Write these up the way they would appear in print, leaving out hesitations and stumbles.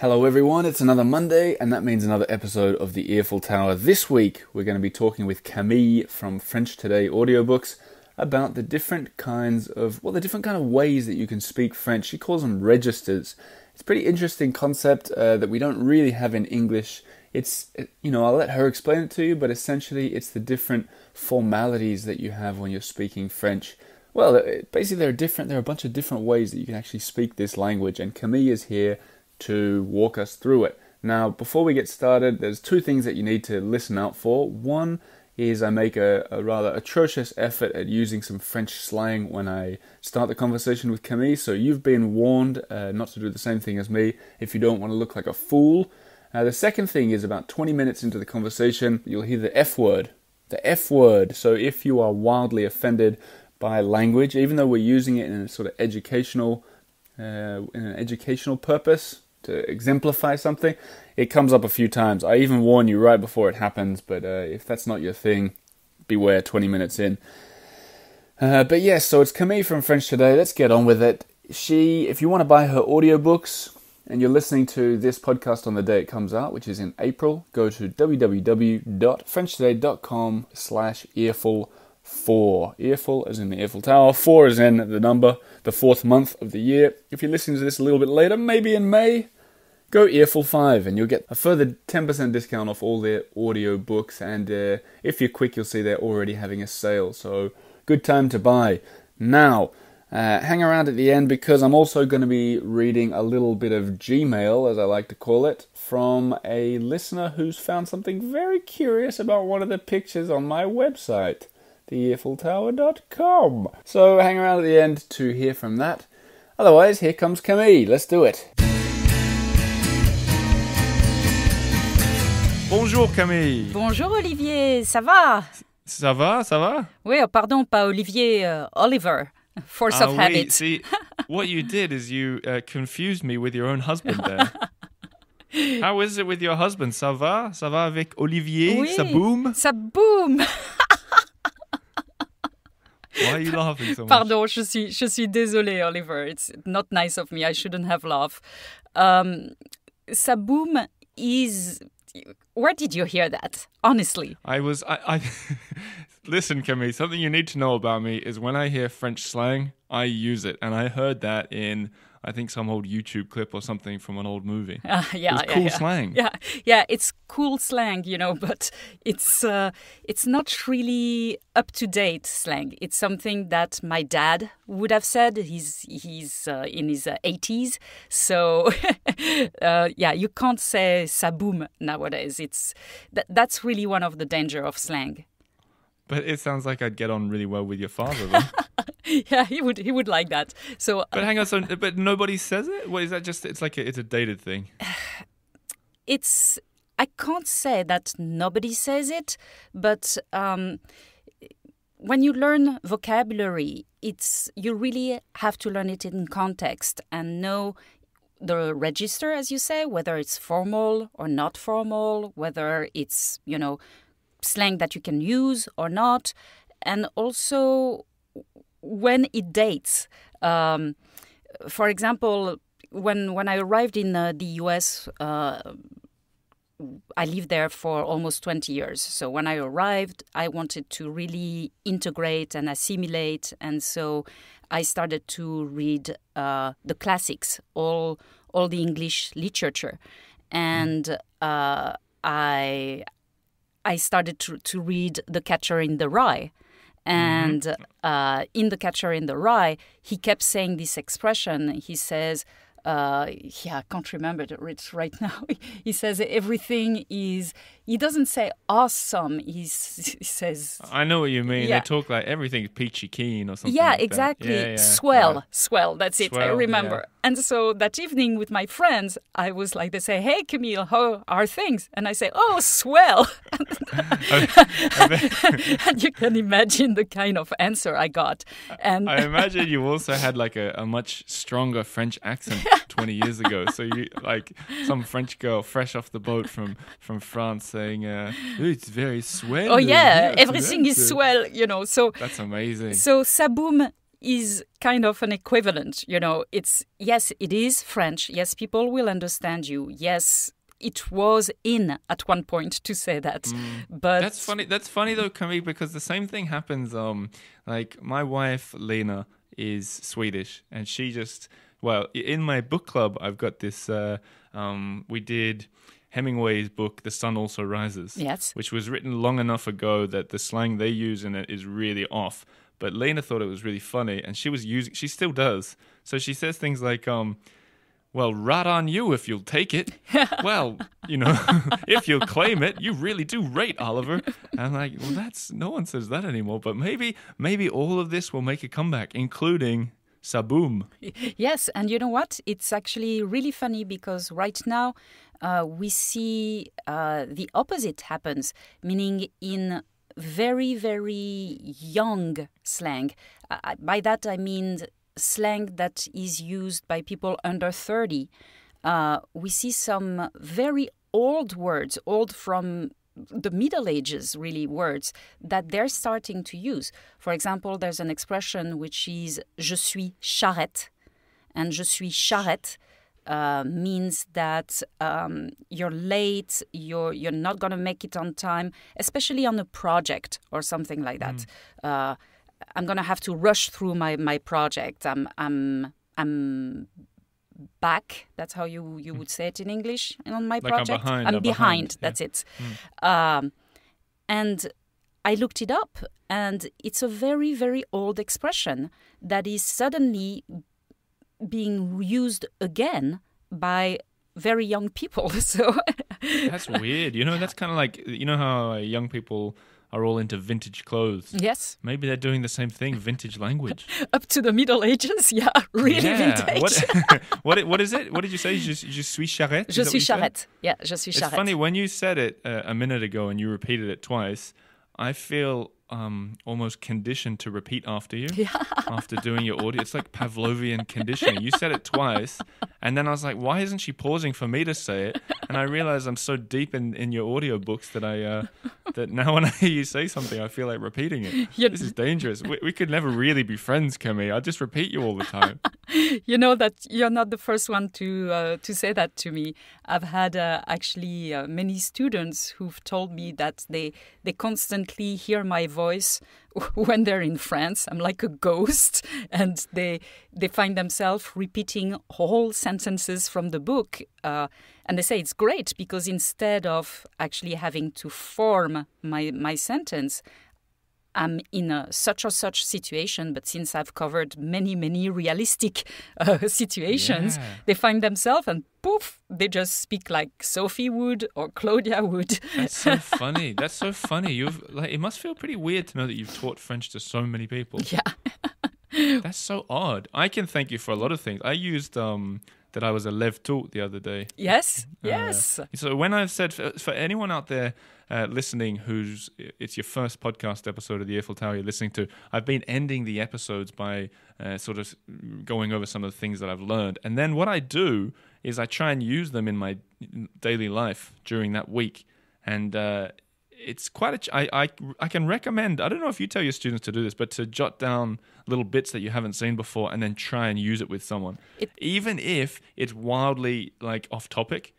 Hello everyone, it's another Monday, and that means another episode of the Earful Tower. This week, we're going to be talking with Camille from French Today Audiobooks about the different kind of ways that you can speak French. She calls them registers. It's a pretty interesting concept that we don't really have in English. I'll let her explain it to you, but essentially it's the different formalities that you have when you're speaking French. Well, basically there are a bunch of different ways that you can actually speak this language, and Camille is here to walk us through it. Now, before we get started, there's two things that you need to listen out for. One is I make a rather atrocious effort at using some French slang when I start the conversation with Camille, so you've been warned not to do the same thing as me if you don't want to look like a fool. The second thing is about 20 minutes into the conversation, you'll hear the F word. The F word. So if you are wildly offended by language, even though we're using it in a sort of educational purpose, to exemplify something, it comes up a few times. I even warn you right before it happens, but if that's not your thing, beware 20 minutes in. But yes, so it's Camille from French Today. Let's get on with it. If you want to buy her audiobooks, and you're listening to this podcast on the day it comes out, which is in April, go to www.frenchtoday.com/earful4. Earful as in the Eiffel Tower, 4 as in the number, the 4th month of the year. If you're listening to this a little bit later, maybe in May, go Earful 5 and you'll get a further 10% discount off all their audio books. And if you're quick, you'll see they're already having a sale. So good time to buy. Now, hang around at the end because I'm also going to be reading a little bit of Gmail, as I like to call it, from a listener who's found something very curious about one of the pictures on my website, theearfultower.com. So hang around at the end to hear from that. Otherwise, here comes Camille. Let's do it. Bonjour Camille. Bonjour Olivier, ça va? Ça va, ça va? Oui, pardon, pas Olivier, Oliver. Force of habit. See, what you did is you confused me with your own husband there. How is it with your husband? Ça va? Ça va avec Olivier? Oui, ça boom? Ça boom. Why are you laughing so much? Pardon, je suis désolée, Oliver. It's not nice of me. I shouldn't have laughed. Ça boom is... Where did you hear that? Honestly. I Listen, Camille, something you need to know about me is when I hear French slang, I use it. And I heard that in, I think, some old YouTube clip or something from an old movie. Yeah, it's cool slang. Yeah, it's cool slang, but it's not really up-to-date slang. It's something that my dad would have said. He's in his 80s. So, you can't say ça boom nowadays. That's really one of the danger of slang. But it sounds like I'd get on really well with your father, then. Yeah, he would like that. So, but hang on, but nobody says it? What is that? Just it's a dated thing. I can't say that nobody says it, but when you learn vocabulary, you really have to learn it in context and know the register, as you say, whether it's formal or not formal, whether it's slang that you can use or not, and also when it dates. For example, when I arrived in the US, I lived there for almost 20 years. So when I arrived, I wanted to really integrate and assimilate, and so I started to read the classics, all the English literature, and I started to read The Catcher in the Rye. And in The Catcher in the Rye, he kept saying this expression. He says, I can't remember it right now. He says everything is... He doesn't say awesome. He says... I know what you mean. Yeah. They talk like everything's peachy keen or something. Yeah, like exactly. That. Yeah. Swell. That's it. I Swell, remember. Yeah. And so that evening with my friends, I was like, they say, "Hey, Camille, how are things?" And I say, "Oh, swell." And you can imagine the kind of answer I got. And I imagine you also had like a much stronger French accent 20 years ago. So you like some French girl fresh off the boat from France saying, "It's very swell." Oh yeah, everything is swell, So that's amazing. So ça boom is kind of an equivalent. It's, yes, it is French. Yes, people will understand you. Yes, it was in at one point to say that. But That's funny. That's funny though, Camille, because the same thing happens. Like my wife, Lena, is Swedish, and she just, well, in my book club, I've got this, we did Hemingway's book, The Sun Also Rises, Yes. which was written long enough ago that the slang they use in it is really off. But Lena thought it was really funny, and she still does. So she says things like, well, right on you if you'll take it. Well, if you'll claim it, you really do rate Oliver. And I'm like, well, no one says that anymore. But maybe all of this will make a comeback, including Saboom. Yes, and you know what? It's actually really funny because right now we see the opposite happens, meaning in very, very young slang. By that I mean slang that is used by people under 30. We see some very old words, old from the Middle Ages, really, words that they're starting to use. For example, there's an expression which is je suis charrette. And je suis charrette means that you're late, you're not going to make it on time, especially on a project or something like that. I'm going to have to rush through my project. I'm back. That's how you would say it in English on my Like project. I'm behind. That's it. And I looked it up, and it's a very, very old expression that is suddenly being used again by very young people. So That's weird. That's kind of like, how young people are all into vintage clothes. Yes. Maybe they're doing the same thing, vintage language. Up to the Middle Ages, yeah, really vintage. What is it? What did you say? Je suis charrette? Je suis charrette. Yeah, je suis charrette. It's funny, when you said it a minute ago and you repeated it twice, I feel almost conditioned to repeat after you, after doing your audio. It's like Pavlovian conditioning. You said it twice, and then I was like, why isn't she pausing for me to say it? And I realized I'm so deep in your audiobooks that now when I hear you say something, I feel like repeating it. This is dangerous. We could never really be friends, Camille. I just repeat you all the time. You know that you're not the first one to say that to me. I've had actually many students who've told me that they constantly hear my voice when they're in France. I'm like a ghost, and they find themselves repeating whole sentences from the book. And they say it's great because instead of actually having to form my sentence, I'm in a such or such situation, but since I've covered many, many realistic situations, they find themselves and poof, they just speak like Sophie would or Claudia would. That's so funny. That's so funny. It must feel pretty weird to know that you've taught French to so many people. Yeah. That's so odd. I can thank you for a lot of things. I used that I was a Lev taught the other day. Yes. So when I've said, for anyone out there listening it's your first podcast episode of the Eiffel Tower you're listening to, I've been ending the episodes by sort of going over some of the things that I've learned. And then what I do is I try and use them in my daily life during that week. And it's quite I can recommend, I don't know if you tell your students to do this, but to jot down little bits that you haven't seen before and then try and use it with someone. Even if it's wildly like off topic,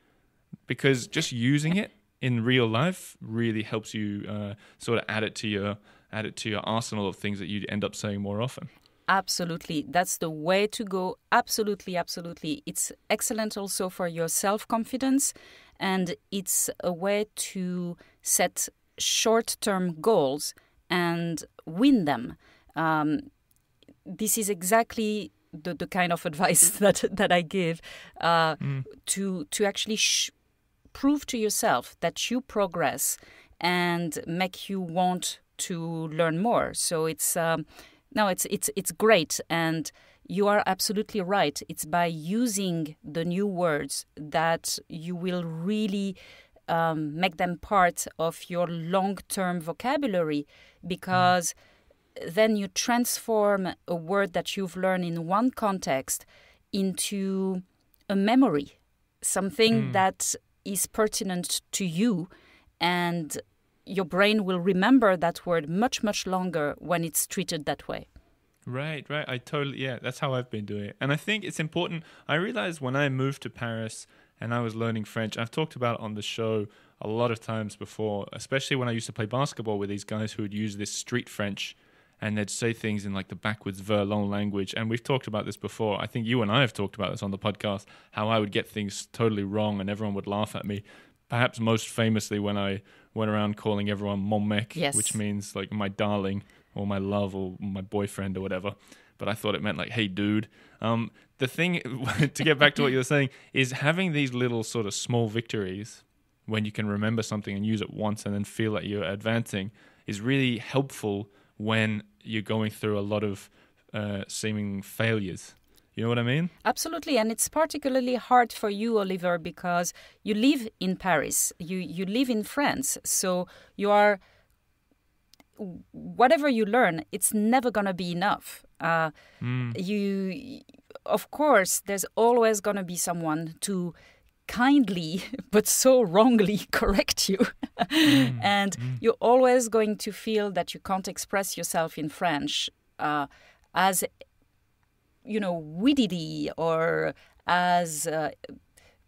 because just using it in real life really helps you sort of add it to your arsenal of things that you end up saying more often. Absolutely. That's the way to go. Absolutely, absolutely. It's excellent also for your self-confidence, and it's a way to set short-term goals and win them. This is exactly the kind of advice that I give to actually prove to yourself that you progress and make you want to learn more. So it's great, and you are absolutely right. It's by using the new words that you will really make them part of your long-term vocabulary, because then you transform a word that you've learned in one context into a memory, something that is pertinent to you, and your brain will remember that word much, much longer when it's treated that way. Right. I totally, yeah, that's how I've been doing it. And I think it's important. I realized when I moved to Paris and I was learning French, I've talked about it on the show a lot of times before, especially when I used to play basketball with these guys who would use this street French and they'd say things in like the backwards verlan language. And we've talked about this before. I think you and I have talked about this on the podcast, how I would get things totally wrong and everyone would laugh at me. Perhaps most famously when I went around calling everyone mon mec, Yes. which means like my darling or my love or my boyfriend or whatever. But I thought it meant like, hey, dude. The thing, to get back to what you were saying, is having these little sort of small victories when you can remember something and use it once and then feel like you're advancing is really helpful when you're going through a lot of seeming failures. You know what I mean? Absolutely, and it's particularly hard for you, Oliver, because you live in Paris, you live in France, so you are, whatever you learn, it's never going to be enough. You, of course, there's always going to be someone to kindly but so wrongly correct you. And you're always going to feel that you can't express yourself in French as, wittily or as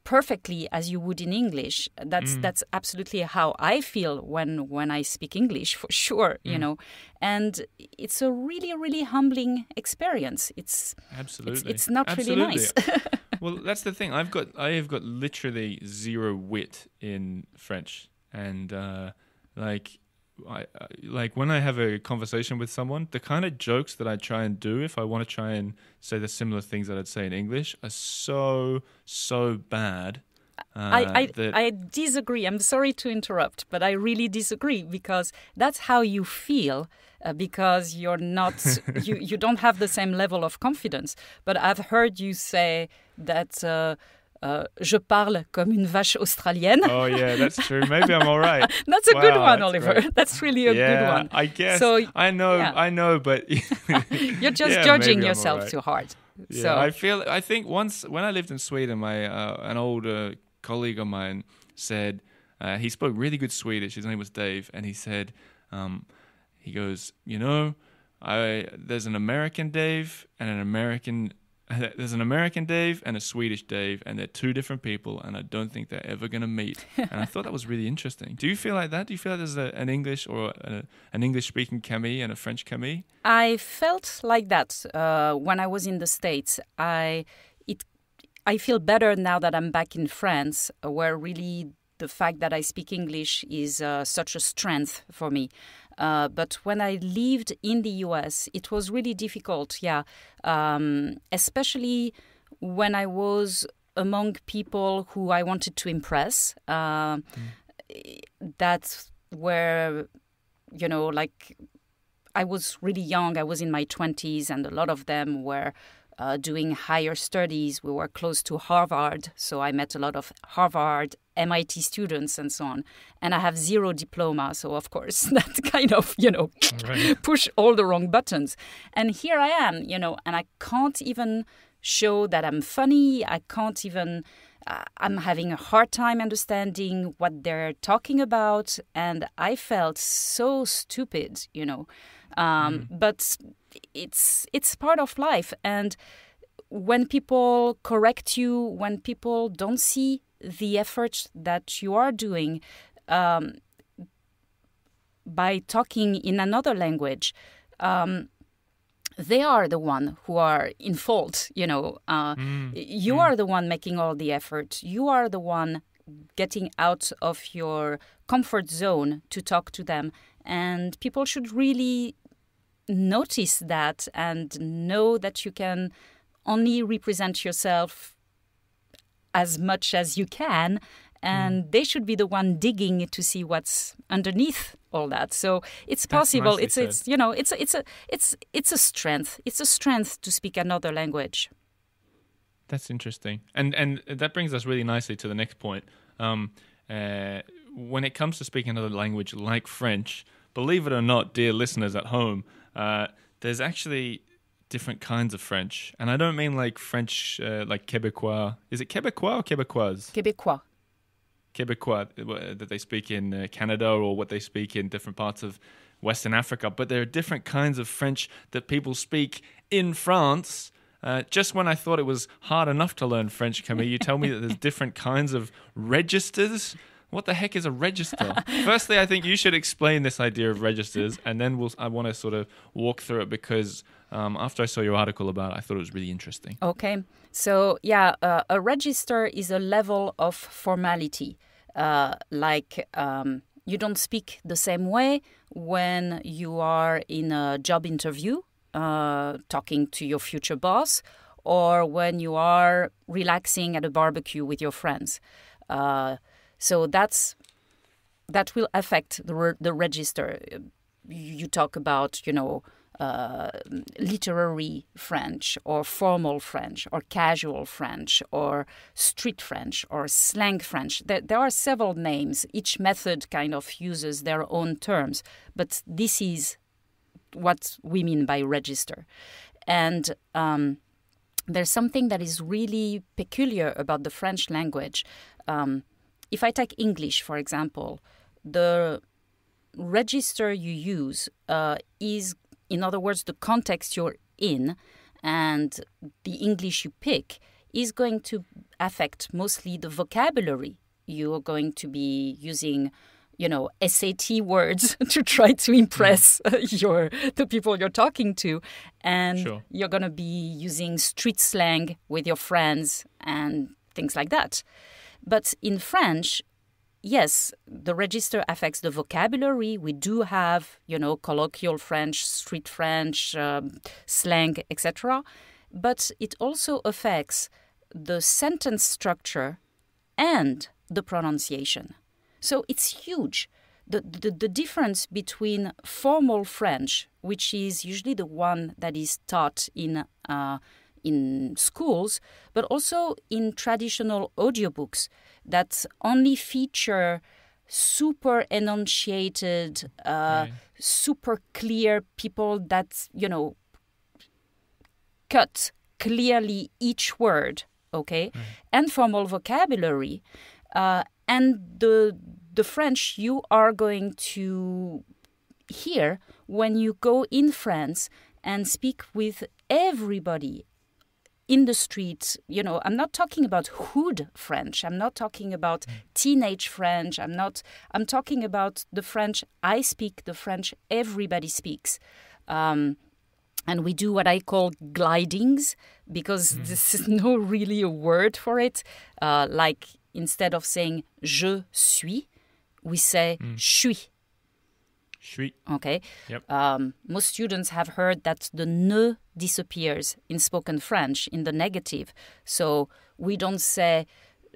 perfectly as you would in English. That's absolutely how I feel when I speak English, for sure, And it's a really, really humbling experience. It's absolutely it's not really nice. Well, that's the thing. I have got literally zero wit in French, and like when I have a conversation with someone, the kind of jokes that I try and do if I want to try and say the similar things that I'd say in English are so bad. I disagree. I'm sorry to interrupt, but I really disagree because that's how you feel. Because you're not, you don't have the same level of confidence. But I've heard you say that je parle comme une vache australienne. Oh yeah, that's true. Maybe I'm all right. That's a good one, Oliver. Great. That's really a good one. I guess. So, I know, but you're just yeah, judging maybe yourself right. too hard. Yeah, so I think once when I lived in Sweden, my an old colleague of mine said he spoke really good Swedish. His name was Dave, and he said. He goes, there's an American Dave and there's an American Dave and a Swedish Dave, and they're two different people, and I don't think they're ever going to meet. And I thought that was really interesting. Do you feel like that? Do you feel like there's an English or an English-speaking Camille and a French Camille? I felt like that when I was in the States. I feel better now that I'm back in France, where really the fact that I speak English is such a strength for me. But when I lived in the US, it was really difficult, especially when I was among people who I wanted to impress. That's where, like I was really young. I was in my 20s, and a lot of them were doing higher studies. We were close to Harvard, so I met a lot of Harvard, MIT students and so on. And I have zero diploma, so of course that kind of, right. push all the wrong buttons. And here I am, and I can't even show that I'm funny. I can't even, I'm having a hard time understanding what they're talking about. And I felt so stupid, but it's part of life. And when people correct you, when people don't see the effort that you are doing by talking in another language, they are the one who are in fault. You are the one making all the effort. You are the one getting out of your comfort zone to talk to them. And people should really notice that and know that you can only represent yourself as much as you can, and they should be the one digging to see what's underneath all that. So it's possible. It's a strength. It's a strength to speak another language. That's interesting, and that brings us really nicely to the next point. When it comes to speaking another language like French, believe it or not, dear listeners at home, there's actually different kinds of French. And I don't mean like French like Québécois. Is it Québécois or Québécoise? Québécois. Québécois, that they speak in Canada, or what they speak in different parts of Western Africa, but there are different kinds of French that people speak in France. Just when I thought it was hard enough to learn French, Camille, you tell me that there's different kinds of registers. What the heck is a register? Firstly, I think you should explain this idea of registers, and then I want to sort of walk through it because after I saw your article about it, I thought it was really interesting. Okay. So, yeah, a register is a level of formality. You don't speak the same way when you are in a job interview, talking to your future boss, or when you are relaxing at a barbecue with your friends. So that will affect the register. You talk about, literary French or formal French or casual French or street French or slang French. There are several names. Each method kind of uses their own terms, but this is what we mean by register. And there's something that is really peculiar about the French language. If I take English, for example, the register you use is, in other words, the context you're in, and the English you pick is going to affect mostly the vocabulary. You're going to be using, SAT words to try to impress the people you're talking to, and Sure. You're going to be using street slang with your friends and things like that. But in French, yes, the register affects the vocabulary. We do have, colloquial French, street French, slang, etc. But it also affects the sentence structure and the pronunciation. So it's huge. The difference between formal French, which is usually the one that is taught in schools, but also in traditional audiobooks that only feature super enunciated, super clear people that, cut clearly each word, okay? Right. And formal vocabulary. And the French you are going to hear when you go in France and speak with everybody in the street. I'm not talking about hood French. I'm not talking about teenage French. I'm talking about the French I speak, the French everybody speaks. And we do what I call glidings, because this is no really a word for it. Like instead of saying je suis, we say suis. Suis. Okay. Yep. Most students have heard that the ne disappears in spoken French in the negative. So we don't say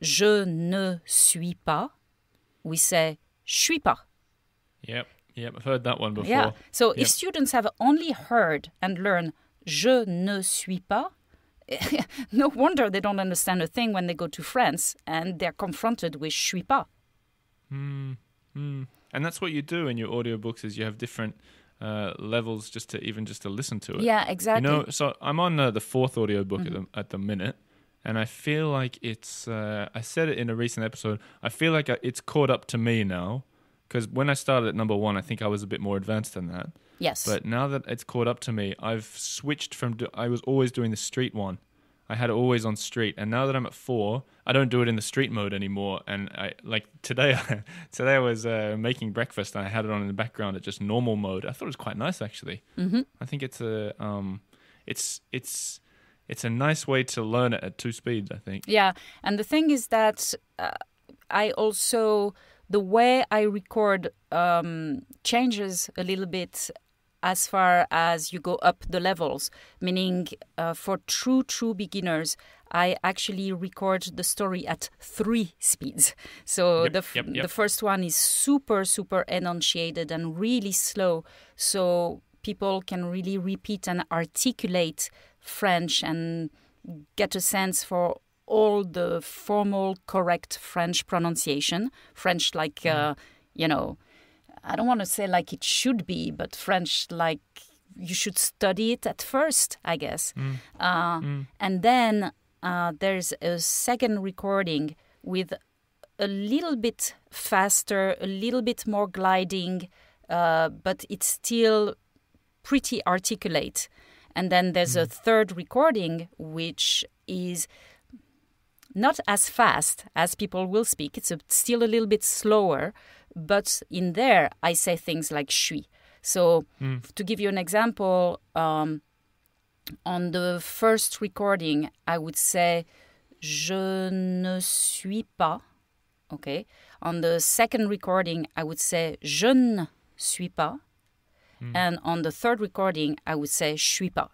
je ne suis pas. We say suis pas. Yep. I've heard that one before. Yeah. So if students have only heard and learned je ne suis pas, no wonder they don't understand a thing when they go to France and they're confronted with suis pas. And that's what you do in your audiobooks, is you have different levels just to listen to it. Yeah, exactly. So I'm on the fourth audiobook at the minute, and I feel like it's, I said it in a recent episode, I feel like it's caught up to me now, because when I started at number 1, I think I was a bit more advanced than that. Yes. But now that it's caught up to me, I've switched from, I was always doing the street one. I had it always on street, and now that I'm at 4, I don't do it in the street mode anymore. And today I was making breakfast, and I had it on in the background at just normal mode. I thought it was quite nice, actually. Mm-hmm. I think it's a nice way to learn it at 2 speeds, I think. Yeah, and the thing is that I also, the way I record changes a little bit as far as you go up the levels, meaning for true beginners, I actually record the story at 3 speeds. So the first one is super enunciated and really slow, so people can really repeat and articulate French and get a sense for all the formal, correct French pronunciation. French like, I don't want to say like it should be, but French like you should study it at first, I guess. And then there's a second recording with a little bit faster, a little bit more gliding, but it's still pretty articulate. And then there's a third recording, which is not as fast as people will speak. It's still a little bit slower, but in there I say things like suis. So to give you an example, on the first recording, I would say je ne suis pas. Okay. On the second recording, I would say je ne suis pas. And on the third recording, I would say je suis pas.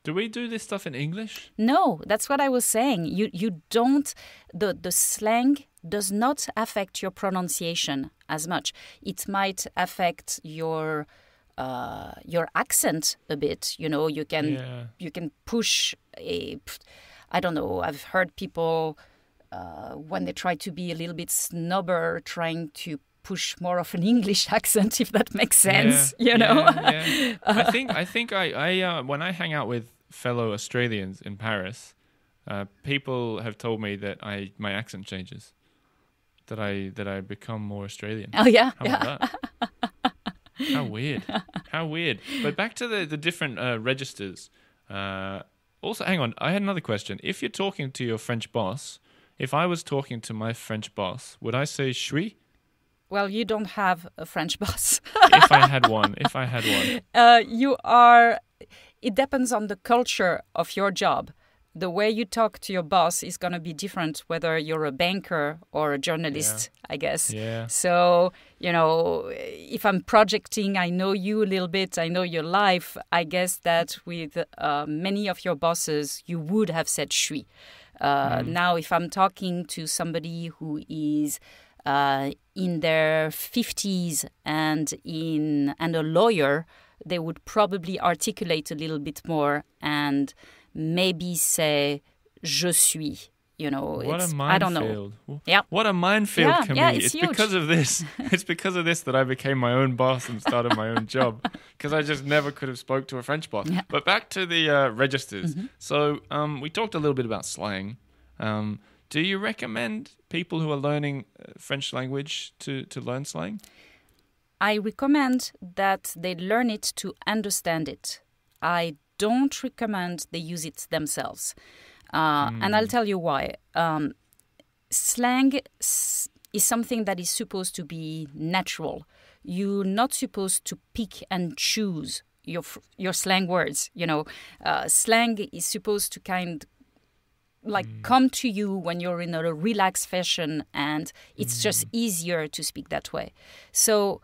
Do we do this stuff in English? No, that's what I was saying. You don't, the slang does not affect your pronunciation as much. It might affect your accent a bit. You know, you can push I don't know, I've heard people when they try to be a little bit snobber, trying to push more of an English accent, if that makes sense, you know? Yeah. I think I when I hang out with fellow Australians in Paris, people have told me that my accent changes, that I become more Australian. Oh, yeah. How about that? How weird. But back to the different registers. Also, hang on, I had another question. If you're talking to your French boss, if I was talking to my French boss, would I say je suis? Well, you don't have a French boss. If I had one. It depends on the culture of your job. The way you talk to your boss is going to be different whether you're a banker or a journalist, I guess. Yeah. So, you know, if I'm projecting, I know you a little bit, I know your life, I guess that with many of your bosses, you would have said je suis. Now, if I'm talking to somebody who is in their 50s and a lawyer, they would probably articulate a little bit more and maybe say je suis. You know, what a minefield. I don't know. Yeah. What a minefield, Camille. Yeah, it's huge. Because of this. It's because of this that I became my own boss and started my own job. Because I just never could have spoke to a French boss. Yeah. But back to the registers. So we talked a little bit about slang. Do you recommend people who are learning French language to learn slang? I recommend that they learn it to understand it. I don't recommend they use it themselves. And I'll tell you why. Slang is something that is supposed to be natural. You're not supposed to pick and choose your slang words. You know, slang is supposed to come to you when you're in a relaxed fashion, and it's just easier to speak that way. So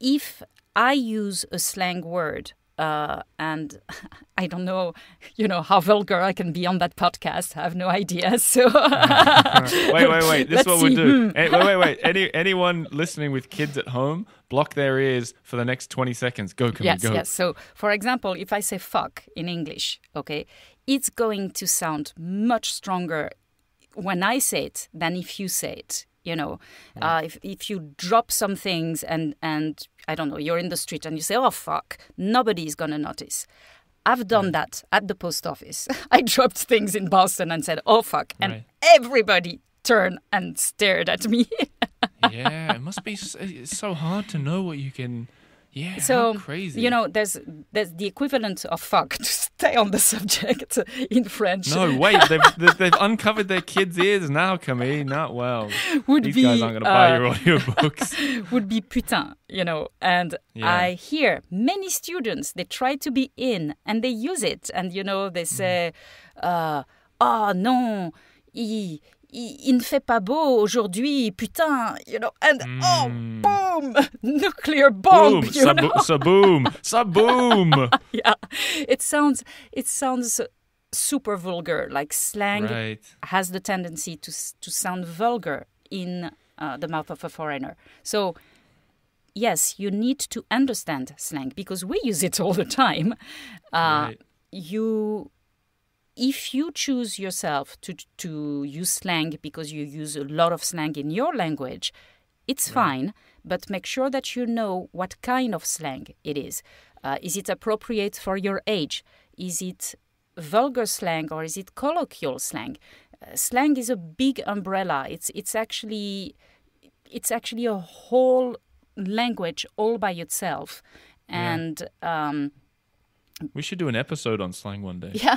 if I use a slang word, and I don't know, how vulgar I can be on that podcast. I have no idea. So wait. This is what we'll do. Wait. Anyone listening with kids at home, block their ears for the next 20 seconds. Go, Camille, go. Yes. So, for example, if I say fuck in English, okay, it's going to sound much stronger when I say it than if you say it. If you drop some things and I don't know, you're in the street and you say, oh, fuck, nobody's going to notice. I've done that at the post office. I dropped things in Boston and said, oh, fuck. And everybody turned and stared at me. Yeah, it must be so hard to know what you can... Yeah, so, how crazy. There's the equivalent of fuck, to stay on the subject in French. No, wait, they've uncovered their kids' ears now, Camille. Not well. These guys aren't going to buy your audiobooks. Would be putain, and I hear many students, they try to be in and they use it. And, they say, oh, non, il ne fait pas beau aujourd'hui, putain, and oh, boom, nuclear bomb, boom, saboom. Yeah, it sounds super vulgar. Like slang has the tendency to sound vulgar in the mouth of a foreigner. So yes, you need to understand slang because we use it all the time. If you choose yourself to use slang because you use a lot of slang in your language, it's fine, but make sure that you know what kind of slang it is. Is it appropriate for your age? Is it vulgar slang or is it colloquial slang? Slang is a big umbrella. It's actually a whole language all by itself. And we should do an episode on slang one day. yeah.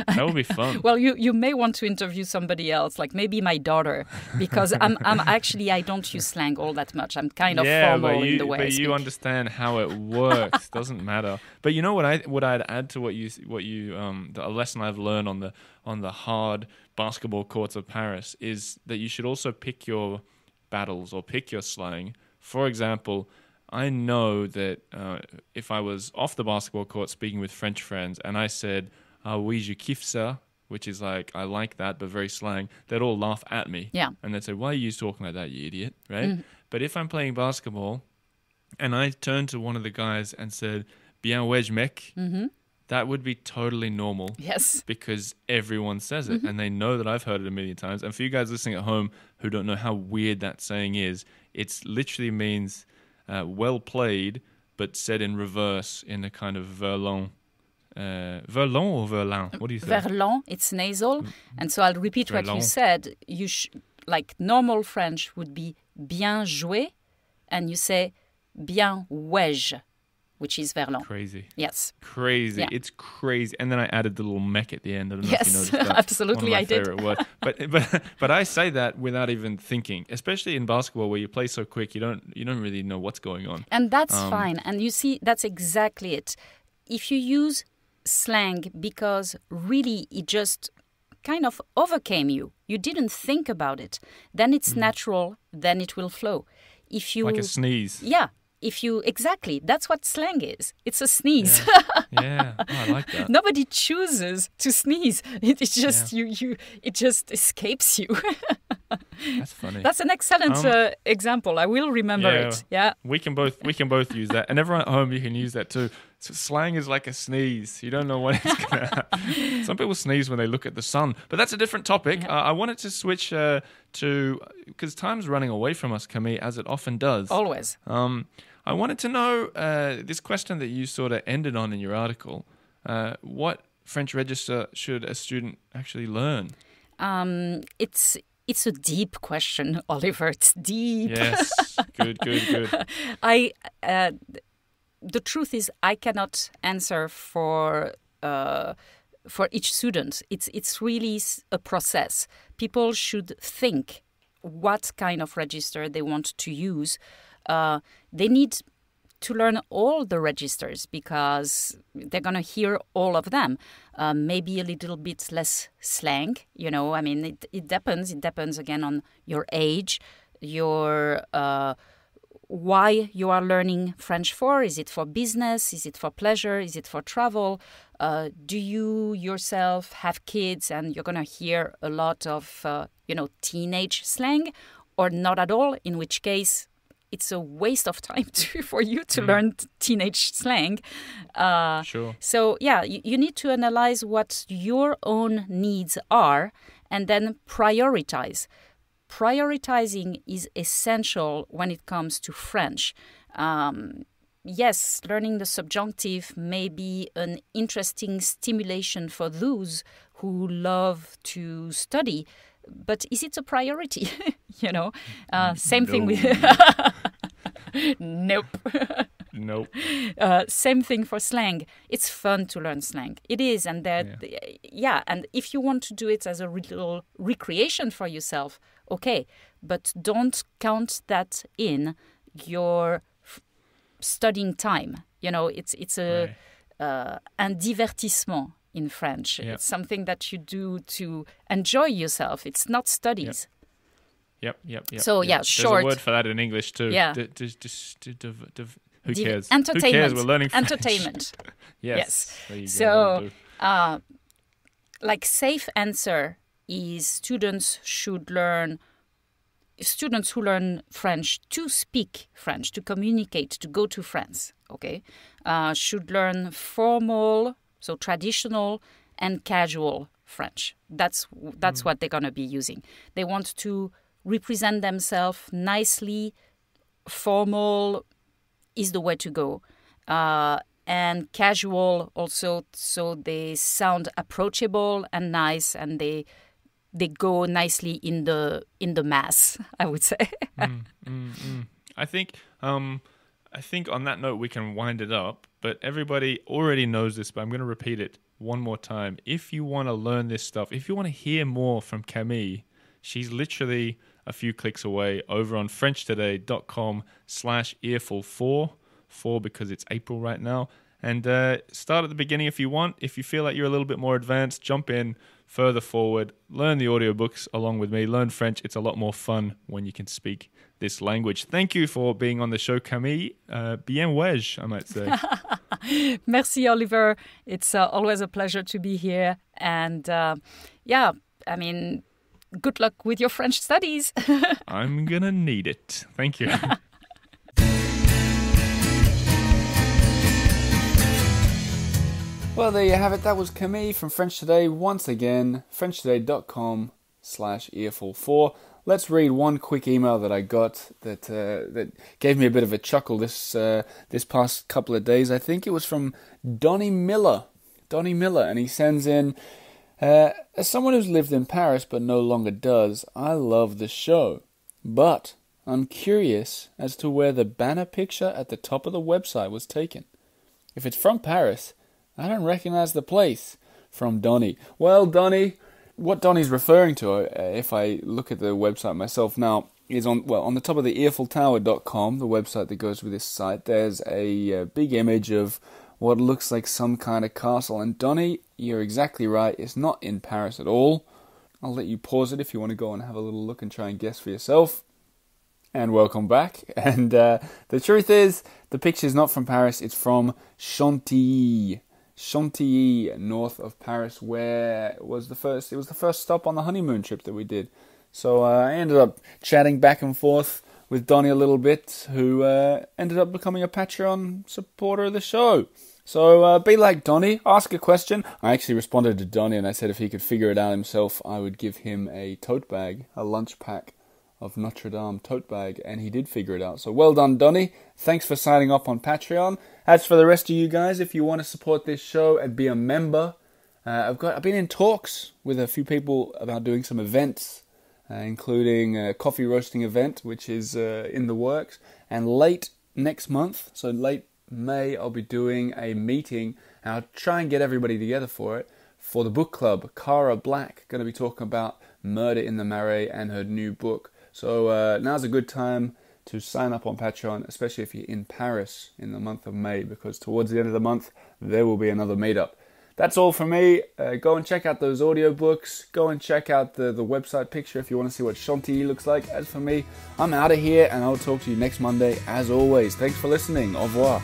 That would be fun. Well, you may want to interview somebody else, like maybe my daughter, because I'm actually, I don't use slang all that much. I'm kind of formal in the way I speak. But you understand how it works. Doesn't matter. But you know what I'd add to what you the lesson I've learned on the hard basketball courts of Paris is that you should also pick your battles or pick your slang. For example, I know that if I was off the basketball court speaking with French friends and I said, "Ah oui, je kiffe ça," which is like, I like that, but very slang, they'd all laugh at me. Yeah. And they'd say, "Why are you talking like that, you idiot?" Right? But if I'm playing basketball and I turned to one of the guys and said, "Bien ouais, mec," that would be totally normal. Yes. Because everyone says it and they know that I've heard it a million times. And for you guys listening at home who don't know how weird that saying is, it literally means well played, but said in reverse in a kind of verlan. Verlan or verlan? What do you say? Verlan, it's nasal. And so I'll repeat what you Verlan. said. Like normal French would be bien joué, and you say bien ouais, which is verlan. Crazy. Yes. Crazy. Yeah. It's crazy. And then I added the little mech at the end. I don't know Yes, if you noticed that. absolutely, One of my I did. favorite words. But I say that without even thinking, especially in basketball where you play so quick, you don't really know what's going on. And that's fine. And you see, that's exactly it. If you use slang because really it just kind of overcame you, you didn't think about it, then it's natural, then it will flow. If you Like a sneeze. Yeah. Exactly, that's what slang is. It's a sneeze. Yeah. Oh, I like that. Nobody chooses to sneeze. It's just it just escapes you. That's funny. That's an excellent example. I will remember it. Yeah. We can both use that. And everyone at home, you can use that too. So slang is like a sneeze. You don't know when it's going to happen. Some people sneeze when they look at the sun. But that's a different topic. Yeah. I wanted to switch to, because time's running away from us, Camille, as it often does. Always. I wanted to know this question that you sort of ended on in your article. What French register should a student actually learn? It's a deep question, Oliver. It's deep. Yes. Good. The truth is, I cannot answer for each student. It's really a process. People should think what kind of register they want to use. They need to learn all the registers because they're going to hear all of them. Maybe a little bit less slang, I mean, it depends. It depends, again, on your age, your why you are learning French for. Is it for business? Is it for pleasure? Is it for travel? Do you yourself have kids and you're going to hear a lot of, teenage slang, or not at all, in which case it's a waste of time for you to learn teenage slang. Sure. So, yeah, you need to analyze what your own needs are and then prioritize. Prioritizing is essential when it comes to French. Yes, learning the subjunctive may be an interesting stimulation for those who love to study, but is it a priority? Same thing with... Nope. Nope. Same thing for slang. It's fun to learn slang. It is, and and if you want to do it as a little recreation for yourself, okay, but don't count that in your studying time. It's a un divertissement in French. Yeah. It's something that you do to enjoy yourself. It's not studies. Yep. So, yeah, short. There's a word for that in English too. Yeah. Who cares? Entertainment. Who cares? We're learning French. Entertainment. Yes. There you go. So, safe answer is students who learn French to speak French, to communicate, to go to France, okay, should learn formal, so traditional, and casual French. That's what they're going to be using. They want to represent themselves nicely. Formal is the way to go. And casual also, so they sound approachable and nice, and they go nicely in the mass, I would say. I think on that note we can wind it up. But everybody already knows this, but I'm going to repeat it one more time. If you want to learn this stuff, if you want to hear more from Camille, she's literally a few clicks away over on FrenchToday.com/earful4 because it's April right now. And start at the beginning if you want. If you feel like you're a little bit more advanced, jump in further forward, learn the audiobooks along with me, learn French. It's a lot more fun when you can speak this language. Thank you for being on the show, Camille. Bien wesh, I might say. Merci, Oliver. It's always a pleasure to be here. And good luck with your French studies. I'm going to need it. Thank you. Well, there you have it. That was Camille from French Today. Once again, FrenchToday.com/earful4. Let's read one quick email that I got that gave me a bit of a chuckle this past couple of days. I think it was from Donnie Miller. And he sends in, as someone who's lived in Paris but no longer does, I love the show. But I'm curious as to where the banner picture at the top of the website was taken. If it's from Paris, I don't recognize the place. From Donnie. Well, Donnie, what Donnie's referring to, if I look at the website myself now, is on the top of the earfultower.com, the website that goes with this site, there's a big image of what looks like some kind of castle. And Donnie, you're exactly right. It's not in Paris at all. I'll let you pause it if you want to go and have a little look and try and guess for yourself. And welcome back. And the truth is, the picture's not from Paris. It's from Chantilly, north of Paris, where it was the first stop on the honeymoon trip that we did. So I ended up chatting back and forth with Donnie a little bit, who ended up becoming a Patreon supporter of the show. So be like Donnie, ask a question. I actually responded to Donnie and I said if he could figure it out himself, I would give him a tote bag, a lunch pack of Notre Dame tote bag, and he did figure it out. So well done, Donnie. Thanks for signing up on Patreon. As for the rest of you guys, if you want to support this show and be a member, I've been in talks with a few people about doing some events, including a coffee roasting event, which is in the works. And late next month, so late May, I'll be doing a meeting. And I'll try and get everybody together for it, for the book club. Cara Black, going to be talking about Murder in the Marais and her new book. So now's a good time to sign up on Patreon, especially if you're in Paris in the month of May, because towards the end of the month, there will be another meetup. That's all from me. Go and check out those audiobooks. Go and check out the website picture if you want to see what Chantilly looks like. As for me, I'm out of here, and I'll talk to you next Monday, as always. Thanks for listening. Au revoir.